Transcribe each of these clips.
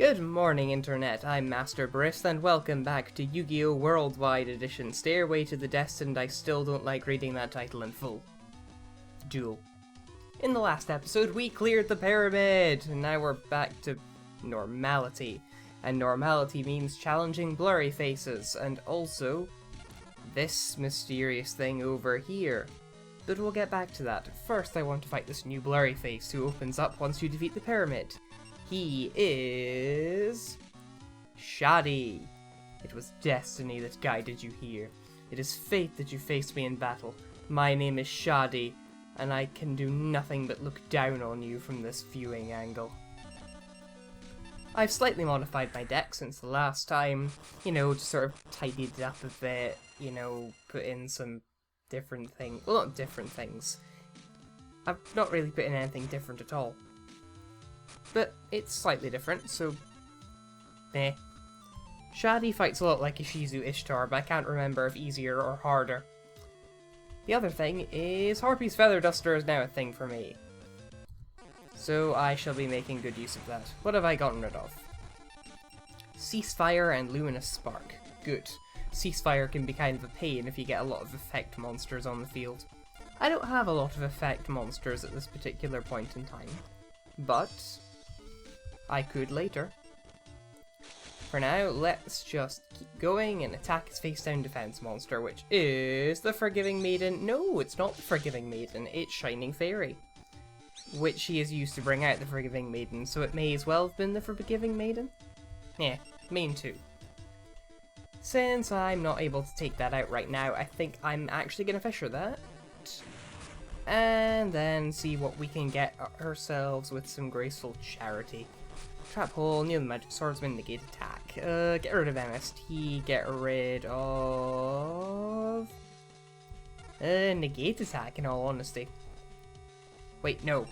Good morning, Internet. I'm Master Briss, and welcome back to Yu-Gi-Oh! Worldwide Edition, Stairway to the Destined. I still don't like reading that title in full. Duel. In the last episode, we cleared the pyramid, and now we're back to normality. And normality means challenging blurry faces, and also this mysterious thing over here. But we'll get back to that. First, I want to fight this new blurry face who opens up once you defeat the pyramid. He is Shadi. It was destiny that guided you here. It is fate that you faced me in battle. My name is Shadi, and I can do nothing but look down on you from this viewing angle. I've slightly modified my deck since the last time, just sort of tidied it up a bit, put in some different things. Well, not different things. I've not really put in anything different at all. But it's slightly different, so meh. Shadi fights a lot like Ishizu Ishtar, but I can't remember if easier or harder. The other thing is Harpy's Feather Duster is now a thing for me. So I shall be making good use of that. What have I gotten rid of? Ceasefire and Luminous Spark. Good. Ceasefire can be kind of a pain if you get a lot of effect monsters on the field. I don't have a lot of effect monsters at this particular point in time, but I could later. For now, let's just keep going and attack his face-down defense monster, which is the Forgiving Maiden. No, it's not the Forgiving Maiden, it's Shining Fairy, which he has used to bring out the Forgiving Maiden, so it may as well have been the Forgiving Maiden. Yeah, main 2. Since I'm not able to take that out right now, I think I'm actually going to Fisher that. And then see what we can get ourselves with some graceful charity. Trap Hole, Neil the Magic Swordsman, negate attack. Get rid of MST, get rid of negate attack, in all honesty. Wait, no.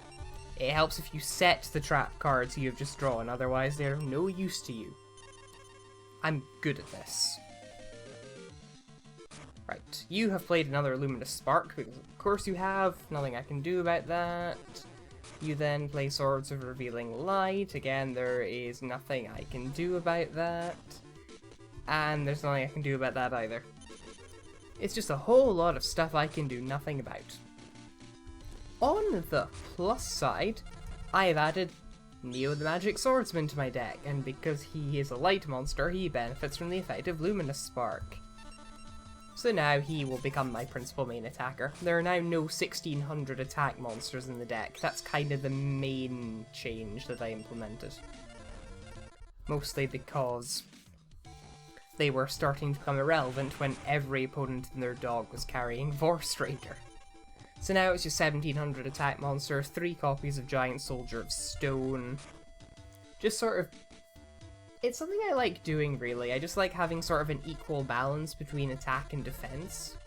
It helps if you set the trap cards you have just drawn, otherwise they're of no use to you. I'm good at this. Right, you have played another Luminous Spark, because of course you have, nothing I can do about that. You then play Swords of Revealing Light, again there is nothing I can do about that. And there's nothing I can do about that either. It's just a whole lot of stuff I can do nothing about. On the plus side, I have added Neo the Magic Swordsman to my deck, and because he is a light monster, he benefits from the effect of Luminous Spark. So now he will become my principal main attacker. There are now no 1600 attack monsters in the deck. That's kind of the main change that I implemented. Mostly because they were starting to become irrelevant when every opponent in their dog was carrying Vorstraker. So now it's just 1700 attack monsters, 3 copies of Giant Soldier of Stone. Just sort of... It's something I like doing, really. I just like having sort of an equal balance between attack and defense.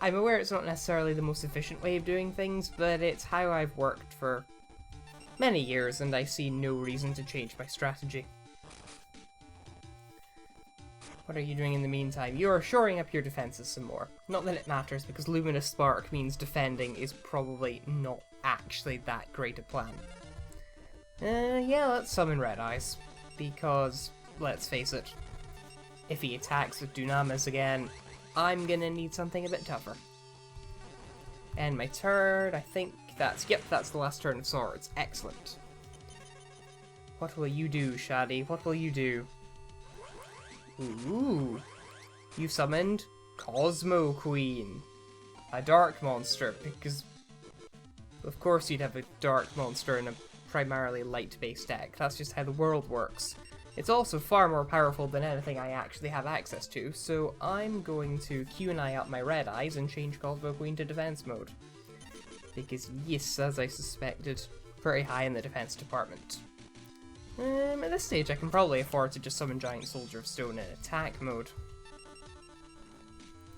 I'm aware it's not necessarily the most efficient way of doing things, but it's how I've worked for many years, and I see no reason to change my strategy. What are you doing in the meantime? You are shoring up your defenses some more. Not that it matters, because Luminous Spark means defending is probably not actually that great a plan. Yeah, let's summon Red Eyes. Because, let's face it, if he attacks with Dunamis again, I'm gonna need something a bit tougher. And my turn, I think that's the last turn of Swords. Excellent. What will you do, Shadi? What will you do? Ooh, you summoned Cosmo Queen, a dark monster, because of course you'd have a dark monster in a primarily light-based deck. That's just how the world works. It's also far more powerful than anything I actually have access to, so I'm going to Q&I up my Red Eyes and change Cosmo Queen to defense mode. Because yes, as I suspected, pretty high in the defense department. At this stage I can probably afford to just summon Giant Soldier of Stone in attack mode.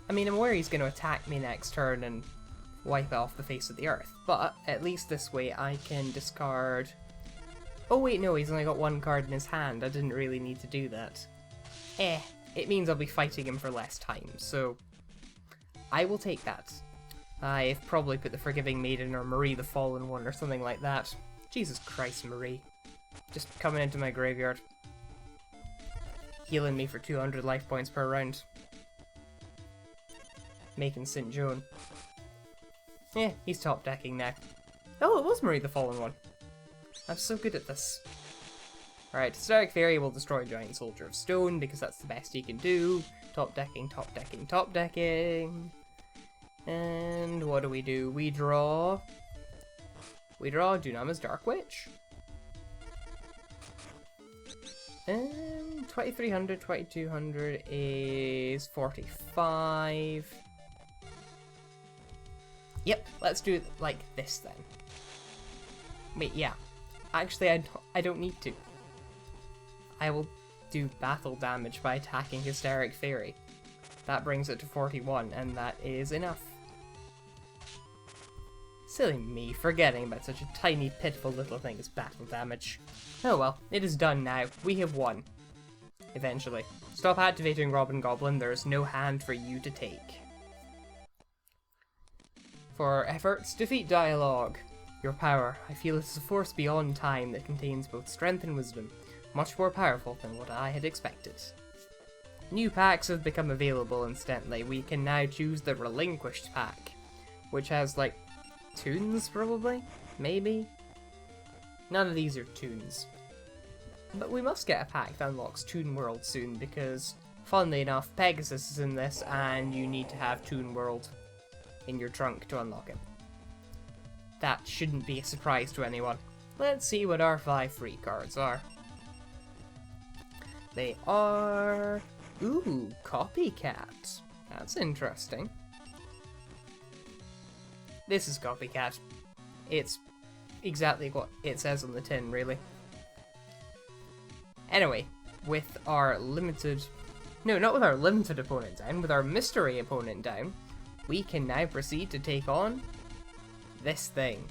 I mean, I'm aware he's going to attack me next turn and wipe it off the face of the earth, but at least this way I can discard... Oh wait, no, he's only got 1 card in his hand. I didn't really need to do that. It means I'll be fighting him for less time, so I will take that. I've probably put the Forgiving Maiden or Marie the Fallen One or something like that. Jesus Christ, Marie. Just coming into my graveyard. Healing me for 200 life points per round. Making St. Joan. Yeah, he's top decking now. Oh, it was Marie the Fallen one. I'm so good at this. Alright, Hysteric Fairy will destroy Giant Soldier of Stone because that's the best he can do. Top decking, top decking, top decking. And what do? We draw Dunama's Dark Witch. And 2300, 2200 is 45. Yep, let's do it like this then. Wait, yeah. Actually, I don't need to. I will do battle damage by attacking Hysteric Fairy. That brings it to 41, and that is enough. Silly me, forgetting about such a tiny, pitiful little thing as battle damage. Oh well, it is done now. We have won. Eventually. Stop activating Robin Goblin, there is no hand for you to take. For our efforts, defeat Dialogue. Your power, I feel it is a force beyond time that contains both strength and wisdom, much more powerful than what I had expected. New packs have become available instantly. We can now choose the Relinquished pack, which has like tunes probably? Maybe? None of these are tunes. But we must get a pack that unlocks Toon World soon because, funnily enough, Pegasus is in this and you need to have Toon World in your trunk to unlock it. That shouldn't be a surprise to anyone. Let's see what our 5 free cards are. They are... Ooh, Copycat. That's interesting. This is Copycat. It's exactly what it says on the tin, really. Anyway, with our limited... No, not with our limited opponent down, with our mystery opponent down, we can now proceed to take on this thing,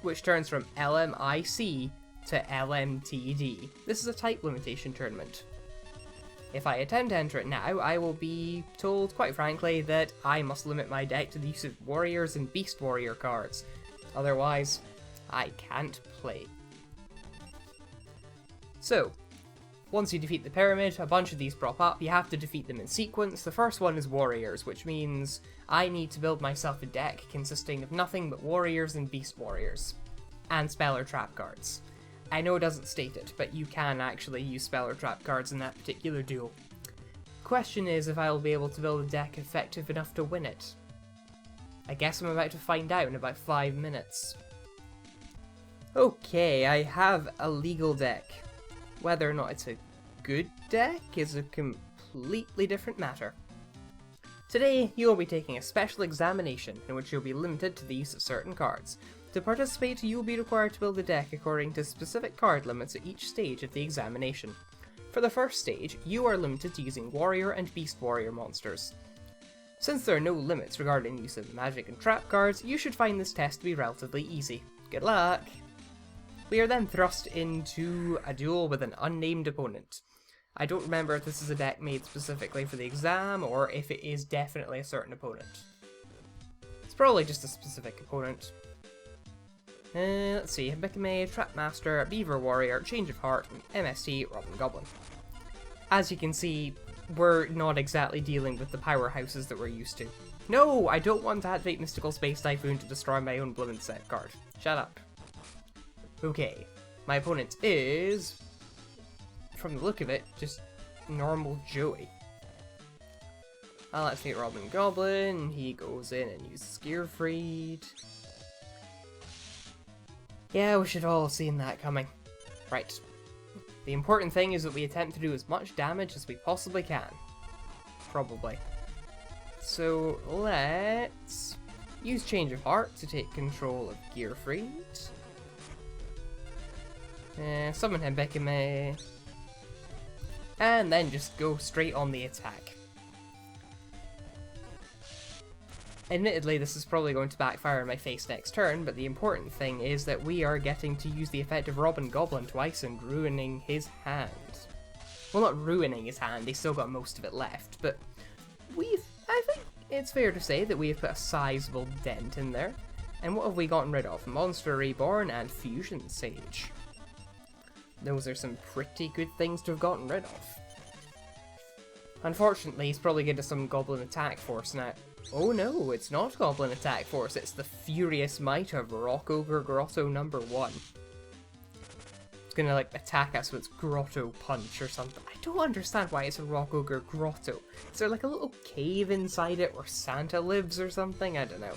which turns from LMIC to LMTD. This is a type limitation tournament. If I attempt to enter it now, I will be told, quite frankly, that I must limit my deck to the use of Warriors and Beast Warrior cards. Otherwise, I can't play. So, once you defeat the pyramid, a bunch of these prop up. You have to defeat them in sequence. The first one is Warriors, which means I need to build myself a deck consisting of nothing but Warriors and Beast Warriors. And Spell or Trap cards. I know it doesn't state it, but you can actually use Spell or Trap cards in that particular duel. Question is if I will be able to build a deck effective enough to win it. I guess I'm about to find out in about 5 minutes. Okay, I have a legal deck. Whether or not it's a good deck is a completely different matter. Today, you will be taking a special examination in which you'll be limited to the use of certain cards. To participate, you will be required to build a deck according to specific card limits at each stage of the examination. For the first stage, you are limited to using Warrior and Beast Warrior monsters. Since there are no limits regarding the use of magic and trap cards, you should find this test to be relatively easy. Good luck! We are then thrust into a duel with an unnamed opponent. I don't remember if this is a deck made specifically for the exam, or if it is definitely a certain opponent. It's probably just a specific opponent. Let's see, Hibikame, Trapmaster, Beaver Warrior, Change of Heart, and MST, Robin Goblin. As you can see, we're not exactly dealing with the powerhouses that we're used to. No, I don't want to activate Mystical Space Typhoon to destroy my own Blooming Set card. Shut up. Okay, my opponent is, from the look of it, just normal Joey. I'll activate Robin Goblin, he goes in and uses Gearfried. Yeah, we should all have seen that coming. Right. The important thing is that we attempt to do as much damage as we possibly can. Probably. So, let's use Change of Heart to take control of Gearfried. Summon Hibikame. And then just go straight on the attack. Admittedly, this is probably going to backfire in my face next turn, but the important thing is that we are getting to use the effect of Robin Goblin twice and ruining his hand. Well, not ruining his hand, he's still got most of it left, but I think it's fair to say that we have put a sizable dent in there. And what have we gotten rid of? Monster Reborn and Fusion Sage. Those are some pretty good things to have gotten rid of. Unfortunately, he's probably getting some Goblin Attack Force now. Oh no, it's not Goblin Attack Force, it's the Furious Might of Rock Ogre Grotto number 1. It's gonna like attack us with Grotto Punch or something. I don't understand why it's a Rock Ogre Grotto. Is there like a little cave inside it where Santa lives or something? I don't know.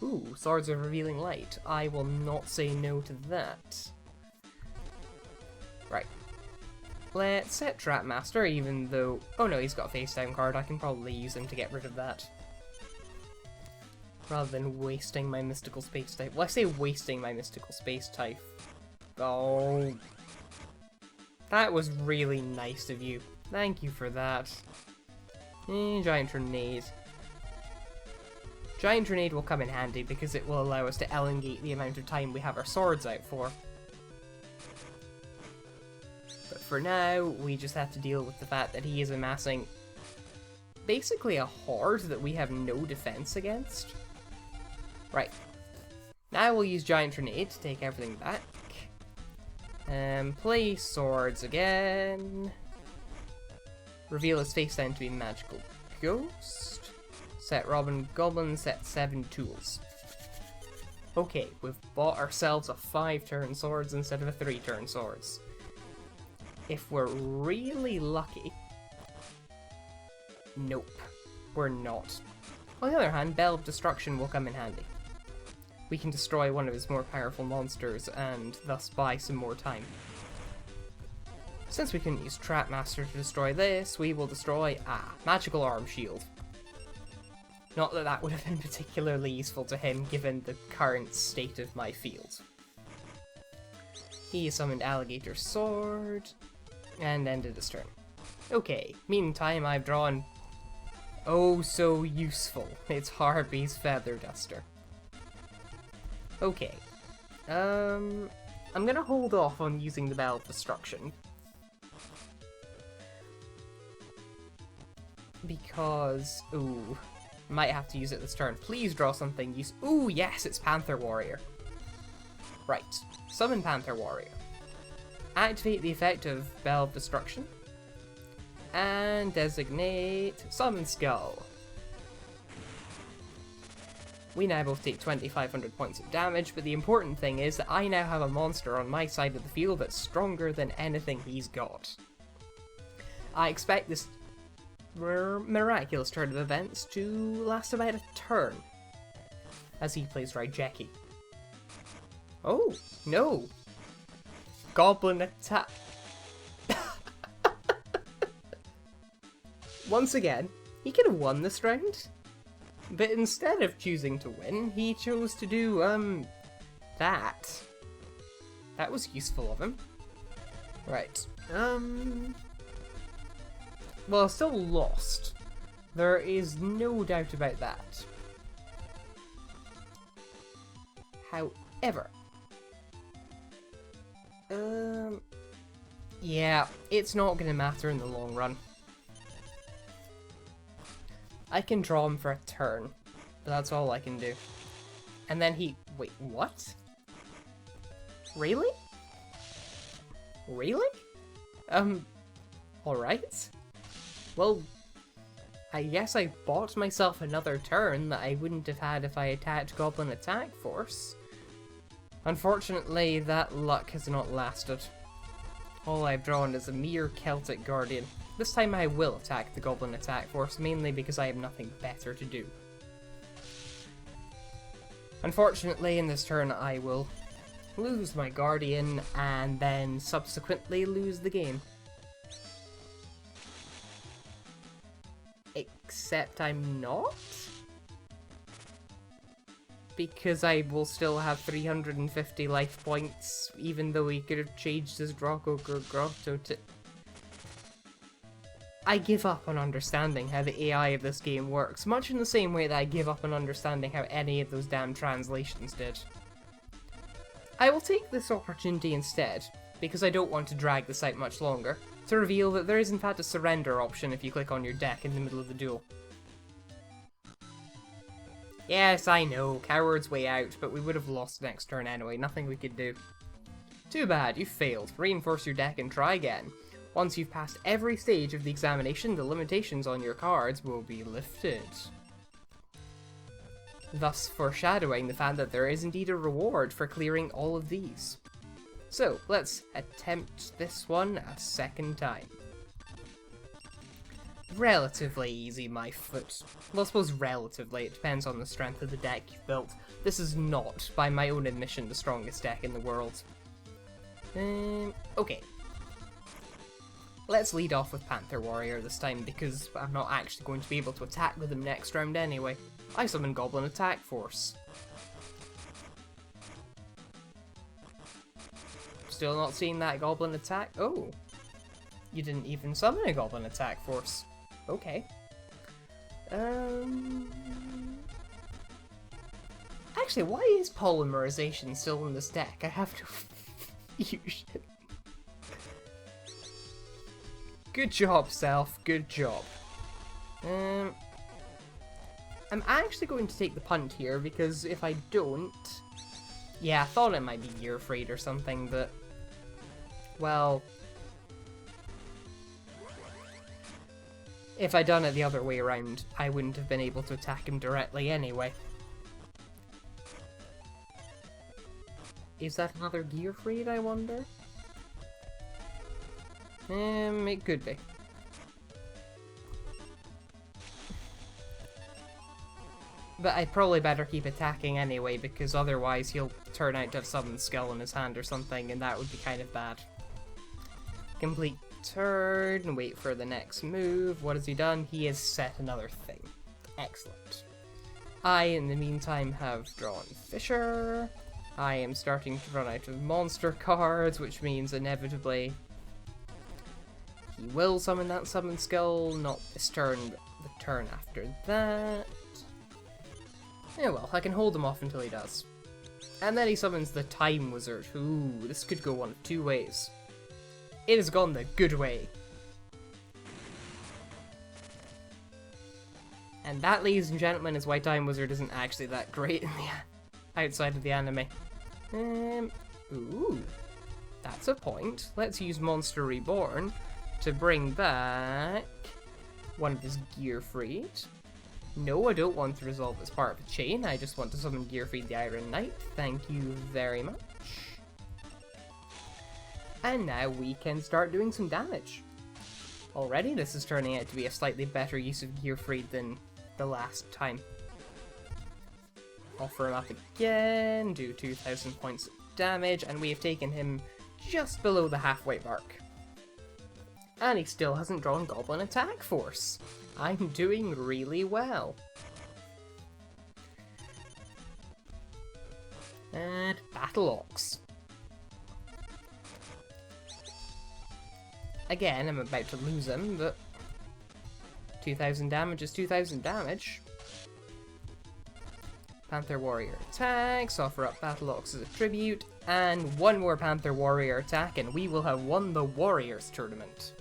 Ooh, Swords of Revealing Light. I will not say no to that. Right. Let's set Trap Master, even though... Oh no, he's got a face down card. I can probably use him to get rid of that. Rather than wasting my mystical space type. Well, I say wasting my mystical space type. Oh. That was really nice of you. Thank you for that. Giant Grenade. Giant Grenade will come in handy because it will allow us to elongate the amount of time we have our swords out for. But for now, we just have to deal with the fact that he is amassing basically a horde that we have no defense against. Right. Now we'll use Giant Grenade to take everything back. Play swords again. Reveal his face down to be Magical Ghost. Set Robin Goblin, set 7 tools. Okay, we've bought ourselves a 5-turn swords instead of a 3-turn swords. If we're really lucky... Nope, we're not. On the other hand, Bell of Destruction will come in handy. We can destroy one of his more powerful monsters and thus buy some more time. Since we couldn't use Trap Master to destroy this, we will destroy Magical Arm Shield. Not that that would have been particularly useful to him given the current state of my field. He summoned Alligator Sword and ended his turn. Okay, meantime I've drawn oh so useful. It's Harby's Feather Duster. Okay. I'm gonna hold off on using the Bell of Destruction. Because, ooh, might have to use it this turn. Please draw something ooh, yes, it's Panther Warrior. Right. Summon Panther Warrior. Activate the effect of Bell of Destruction. And designate Summon Skull. We now both take 2,500 points of damage, but the important thing is that I now have a monster on my side of the field that's stronger than anything he's got. I expect this miraculous turn of events to last about a turn, as he plays Raijeki. Oh, no! Goblin Attack! Once again, he could have won this round. But instead of choosing to win, he chose to do, that. That was useful of him. Right. Well, still lost. There is no doubt about that. However. Yeah, it's not gonna matter in the long run. I can draw him for a turn, but that's all I can do. And then wait, what? Really? Really? Alright. Well, I guess I bought myself another turn that I wouldn't have had if I attached Goblin Attack Force. Unfortunately, that luck has not lasted. All I've drawn is a mere Celtic Guardian. This time I will attack the Goblin Attack Force, mainly because I have nothing better to do. Unfortunately, in this turn I will lose my Guardian, and then subsequently lose the game. Except I'm not? Because I will still have 350 life points, even though he could have changed his Grotto to... I give up on understanding how the AI of this game works, much in the same way that I give up on understanding how any of those damn translations did. I will take this opportunity instead, because I don't want to drag this out much longer, to reveal that there is in fact a surrender option if you click on your deck in the middle of the duel. Yes, I know, coward's way out, but we would have lost next turn anyway, nothing we could do. Too bad, you failed. Reinforce your deck and try again. Once you've passed every stage of the examination, the limitations on your cards will be lifted. Thus foreshadowing the fact that there is indeed a reward for clearing all of these. So, let's attempt this one a second time. Relatively easy, my foot. Well, I suppose relatively, it depends on the strength of the deck you've built. This is not, by my own admission, the strongest deck in the world. Okay. Let's lead off with Panther Warrior this time, because I'm not actually going to be able to attack with him next round anyway. I summon Goblin Attack Force. Still not seeing that Goblin Attack. Oh! You didn't even summon a Goblin Attack Force. Okay. Actually, why is Polymerization still in this deck? I have to use it. Good job, Self. Good job. I'm actually going to take the punt here, because if I don't... Yeah, I thought it might be Gear Freight or something, but... Well... If I'd done it the other way around, I wouldn't have been able to attack him directly anyway. Is that another Gear Freight, I wonder? It could be. But I'd probably better keep attacking anyway, because otherwise he'll turn out to have Summon Skill in his hand or something, and that would be kind of bad. Complete turn, wait for the next move. What has he done? He has set another thing. Excellent. I, in the meantime, have drawn Fisher. I am starting to run out of monster cards, which means inevitably he will summon that summon skill, not this turn, but the turn after that. Yeah, well, I can hold him off until he does. And then he summons the Time Wizard. Ooh, this could go one of two ways. It has gone the good way. And that, ladies and gentlemen, is why Time Wizard isn't actually that great in the outside of the anime. Ooh, that's a point. Let's use Monster Reborn to bring back one of his Gear Freight. No, I don't want to resolve as part of a chain. I just want to summon Gear Freight the Iron Knight. Thank you very much. And now we can start doing some damage. Already, this is turning out to be a slightly better use of Gear Freight than the last time. Offer him up again, do 2,000 points of damage, and we have taken him just below the halfway mark. And he still hasn't drawn Goblin Attack Force. I'm doing really well. And Battle Ox. Again, I'm about to lose him, but 2,000 damage is 2,000 damage. Panther Warrior attacks, offer up Battle Ox as a tribute, and one more Panther Warrior attack, and we will have won the Warriors tournament.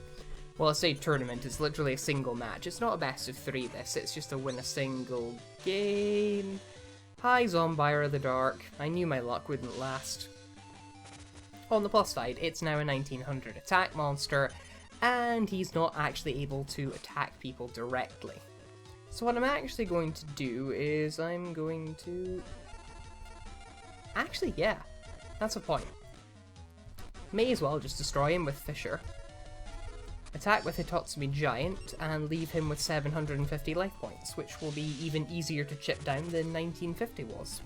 Well, I say tournament, it's literally a single match. It's not a best of 3 this, it's just to win a single game. Hi, Zombire of the Dark. I knew my luck wouldn't last. On the plus side, it's now a 1900 attack monster, and he's not actually able to attack people directly. So what I'm actually going to do is I'm going to... Actually, yeah, that's a point. May as well just destroy him with Fisher. Attack with Hitotsumi Giant, and leave him with 750 life points, which will be even easier to chip down than 1950 was.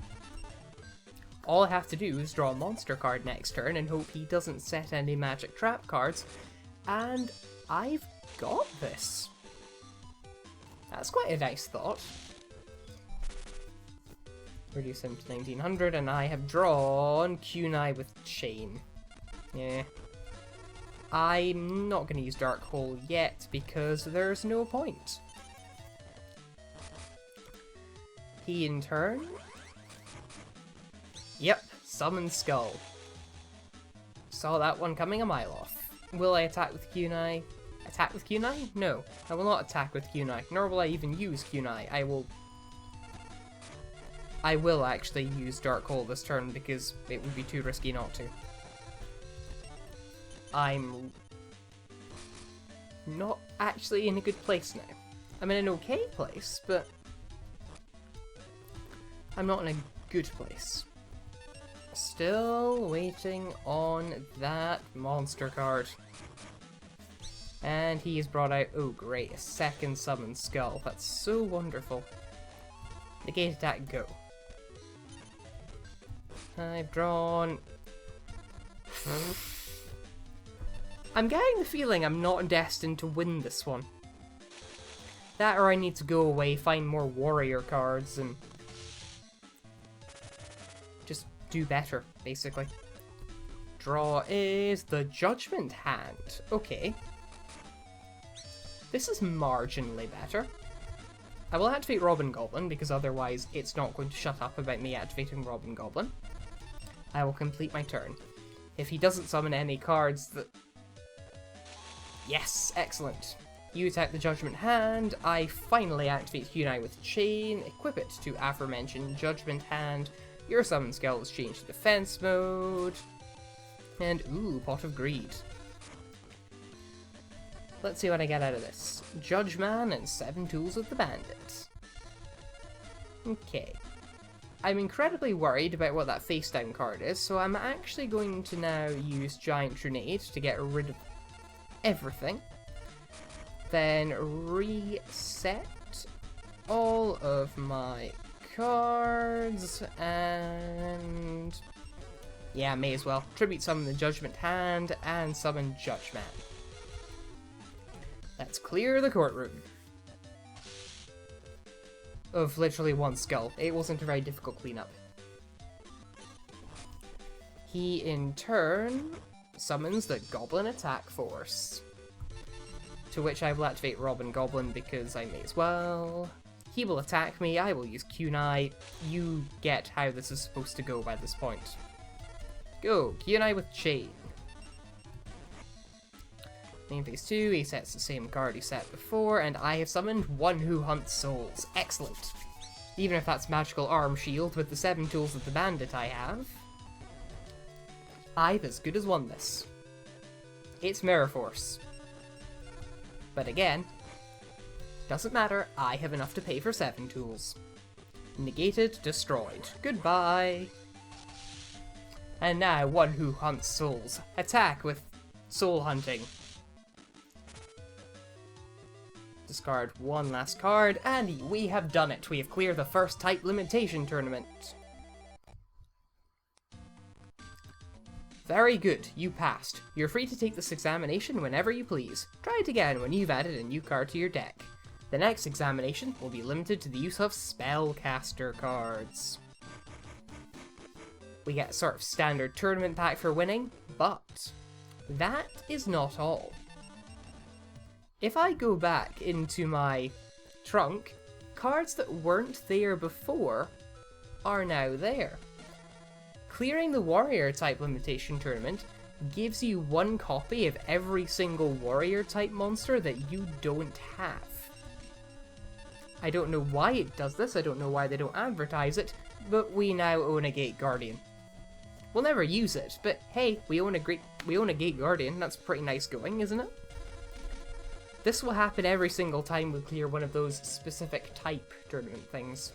All I have to do is draw a monster card next turn and hope he doesn't set any magic trap cards, and I've got this. That's quite a nice thought. Reduce him to 1900, and I have drawn Kunai with Chain. Yeah. I'm not going to use Dark Hole yet because there's no point. He in turn... Yep, Summon Skull. Saw that one coming a mile off. Will I attack with Kunai? Attack with Kunai? No, I will not attack with Kunai, nor will I even use Kunai. I will actually use Dark Hole this turn because it would be too risky not to. I'm not actually in a good place now. I'm in an okay place, but I'm not in a good place. Still waiting on that monster card. And he has brought out, oh great, a second summon skull. That's so wonderful. Negate attack, go. I've drawn... I'm getting the feeling I'm not destined to win this one. That or I need to go away, find more warrior cards, and just do better, basically. Draw is the Judgment Hand. Okay. This is marginally better. I will activate Robin Goblin, because otherwise it's not going to shut up about me activating Robin Goblin. I will complete my turn. If he doesn't summon any cards that... Yes, excellent. You attack the Judgment Hand, I finally activate Kunai with Chain, equip it to aforementioned Judgment Hand, your summon skill is changed to defense mode, and ooh, Pot of Greed. Let's see what I get out of this. Judge Man and 7 Tools of the Bandit. Okay. I'm incredibly worried about what that face down card is, so I'm actually going to now use Giant Grenade to get rid of everything. Then reset all of my cards, and yeah, may as well. Tribute summon the Judgment Hand and summon Judge Man. Let's clear the courtroom of literally one skull. It wasn't a very difficult cleanup. He in turn summons the Goblin Attack Force, to which I will activate Robin Goblin because I may as well. He will attack me, I will use Kunai. You get how this is supposed to go by this point. Go, Kunai with Chain. Main phase 2, he sets the same card he set before, and I have summoned One Who Hunts Souls. Excellent. Even if that's Magical Arm Shield with the 7 Tools of the Bandit I have, I've as good as won this. It's Mirror Force. But again, doesn't matter, I have enough to pay for 7 tools. Negated, destroyed. Goodbye. And now, One Who Hunts Souls. Attack with Soul Hunting. Discard one last card, and we have done it. We have cleared the first type limitation tournament. Very good, you passed. You're free to take this examination whenever you please. Try it again when you've added a new card to your deck. The next examination will be limited to the use of spellcaster cards. We get a sort of standard tournament pack for winning, but that is not all. If I go back into my trunk, cards that weren't there before are now there. Clearing the warrior type limitation tournament gives you 1 copy of every single warrior type monster that you don't have. I don't know why it does this, I don't know why they don't advertise it, but we now own a Gate Guardian. We'll never use it, but hey, we own a Gate Guardian, that's pretty nice going, isn't it? This will happen every single time we clear one of those specific type tournament things.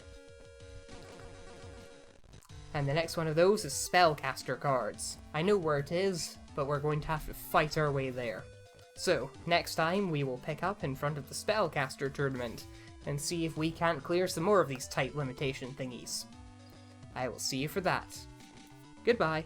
And the next one of those is spellcaster cards. I know where it is, but we're going to have to fight our way there. So, next time we will pick up in front of the spellcaster tournament and see if we can't clear some more of these type limitation thingies. I will see you for that. Goodbye.